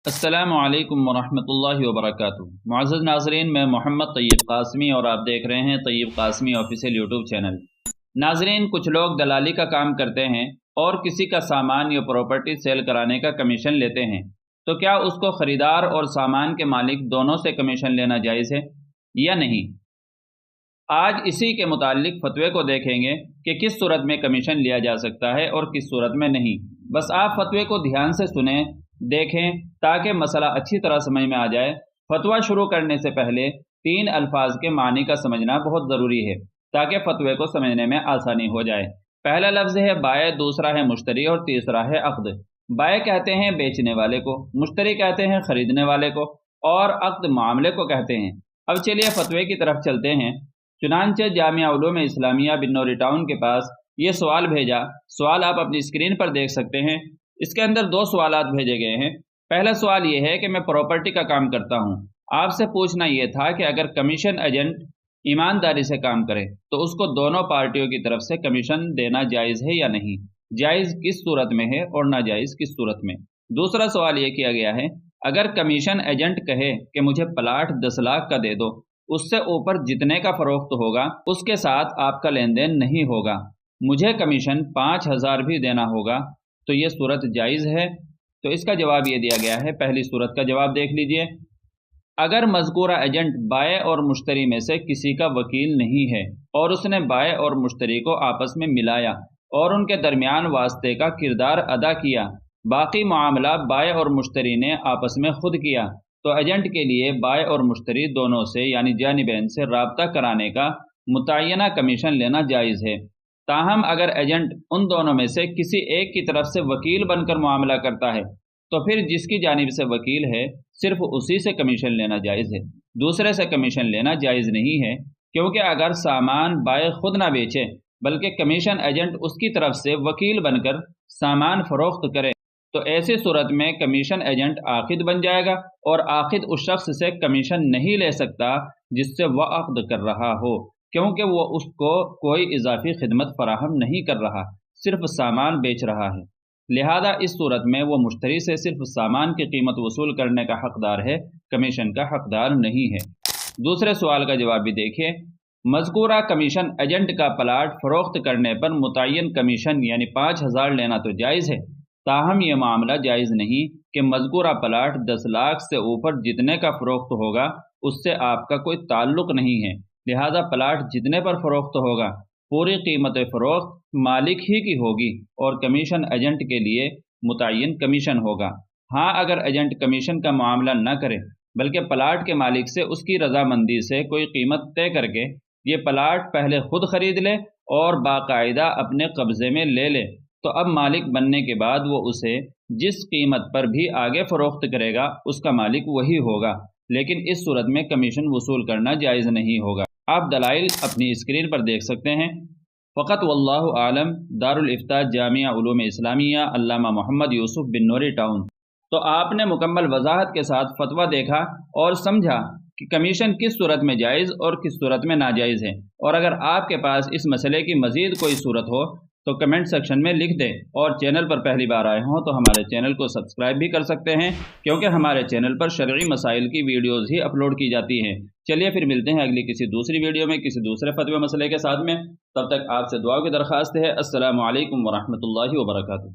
अस्सलामु अलैकुम वरहमतुल्लाहि वबरकातुहू। मुअज़्ज़ज़ नाज़रीन, मैं मोहम्मद तैयब कासमी और आप देख रहे हैं Tayyab Qasmi official YouTube channel. नाज़रीन, कुछ लोग दलाली का काम करते हैं और किसी का सामान या प्रॉपर्टी सेल कराने का कमीशन लेते हैं, तो क्या उसको ख़रीदार और सामान के मालिक दोनों से कमीशन लेना जायज़ है या नहीं? आज इसी के मुताल्लिक फ़तवे को देखेंगे कि किस सूरत में कमीशन लिया जा सकता है और किस सूरत में नहीं। बस आप फ़तवे को ध्यान से सुने, देखें, ताकि मसला अच्छी तरह समझ में आ जाए। फतवा शुरू करने से पहले 3 अल्फाज के मानी का समझना बहुत ज़रूरी है, ताकि फ़तवे को समझने में आसानी हो जाए। पहला लफ्ज़ है बाय, दूसरा है मुश्तरी और तीसरा है अक़्द। बाय कहते हैं बेचने वाले को, मुश्तरी कहते हैं ख़रीदने वाले को, और अक़्द मामले को कहते हैं। अब चलिए फ़तवे की तरफ चलते हैं। चुनांचे जामिया उलूम इस्लामिया बिन्नौरी टाउन के पास ये सवाल भेजा। सवाल आप अपनी स्क्रीन पर देख सकते हैं। इसके अंदर 2 सवालात भेजे गए हैं। पहला सवाल ये है कि मैं प्रॉपर्टी का काम करता हूँ। आपसे पूछना ये था कि अगर कमीशन एजेंट ईमानदारी से काम करे तो उसको दोनों पार्टियों की तरफ से कमीशन देना जायज़ है या नहीं, जायज़ किस सूरत में है और नाजायज़ किस सूरत में। दूसरा सवाल ये किया गया है, अगर कमीशन एजेंट कहे कि मुझे प्लाट 10 लाख का दे दो, उससे ऊपर जितने का फ़रोख्त होगा उसके साथ आपका लेन देन नहीं होगा, मुझे कमीशन 5,000 भी देना होगा, तो ये सूरत जायज़ है? तो इसका जवाब ये दिया गया है। पहली सूरत का जवाब देख लीजिए। अगर मज़कूरा एजेंट बाय और मुश्तरी में से किसी का वकील नहीं है और उसने बाय और मुश्तरी को आपस में मिलाया और उनके दरमियान वास्ते का किरदार अदा किया, बाकी मामला बाय और मुश्तरी ने आपस में खुद किया, तो एजेंट के लिए बाय और मुश्तरी दोनों से यानी जानिबैन से राब्ता कराने का मुतय्यना कमीशन लेना जायज़ है। ताहम अगर एजेंट उन दोनों में से किसी एक की तरफ से वकील बनकर मामला करता है, तो फिर जिसकी जानिब से वकील है सिर्फ उसी से कमीशन लेना जायज़ है, दूसरे से कमीशन लेना जायज़ नहीं है। क्योंकि अगर सामान बाय खुद ना बेचे बल्कि कमीशन एजेंट उसकी तरफ से वकील बनकर सामान फ़रोख्त करे, तो ऐसी सूरत में कमीशन एजेंट आखिद बन जाएगा और आखिद उस शख्स से कमीशन नहीं ले सकता जिससे वह अक़्द कर रहा हो, क्योंकि वो उसको कोई इजाफी खिदमत फराहम नहीं कर रहा, सिर्फ सामान बेच रहा है। लिहाजा इस सूरत में वो मुश्तरी से सिर्फ सामान की कीमत वसूल करने का हकदार है, कमीशन का हकदार नहीं है। दूसरे सवाल का जवाब भी देखिए। मज़कूरा कमीशन एजेंट का प्लाट फ़रोख्त करने पर मुतय्यन कमीशन यानी 5,000 लेना तो जायज़ है, ताहम यह मामला जायज़ नहीं कि मज़कूरा प्लाट 10 लाख से ऊपर जितने का फ़रोख्त होगा उससे आपका कोई ताल्लुक़ नहीं है। लिहाजा प्लाट जितने पर फ़रोख्त होगा पूरी कीमत फ़रोख्त मालिक ही की होगी और कमीशन एजेंट के लिए मुतय्यन कमीशन होगा। हाँ, अगर एजेंट कमीशन का मामला न करे बल्कि प्लाट के मालिक से उसकी रजामंदी से कोई कीमत तय करके ये प्लाट पहले खुद ख़रीद ले और बाकायदा अपने कब्ज़े में ले ले, तो अब मालिक बनने के बाद वो उसे जिस कीमत पर भी आगे फ़रोख्त करेगा उसका मालिक वही होगा, लेकिन इस सूरत में कमीशन वसूल करना जायज़ नहीं होगा। आप दलाइल अपनी स्क्रीन पर देख सकते हैं। फ़क़त वल्लाहु आलम। दारुल इफ्ता जामिया उलूम इस्लामिया अल्लामा मोहम्मद यूसुफ बिन्नौरी टाउन। तो आपने मुकम्मल वजाहत के साथ फतवा देखा और समझा कि कमीशन किस सूरत में जायज़ और किस सूरत में नाजायज़ है। और अगर आपके पास इस मसले की मज़ीद कोई सूरत हो तो कमेंट सेक्शन में लिख दें, और चैनल पर पहली बार आए हों तो हमारे चैनल को सब्सक्राइब भी कर सकते हैं, क्योंकि हमारे चैनल पर शरई मसाइल की वीडियोज़ ही अपलोड की जाती हैं। चलिए फिर मिलते हैं अगली किसी दूसरी वीडियो में किसी दूसरे फतवे मसले के साथ में। तब तक आपसे दुआ की दरख्वास्त है। अस्सलामु अलैकुम वरहमतुल्लाहि वबरकातुहू।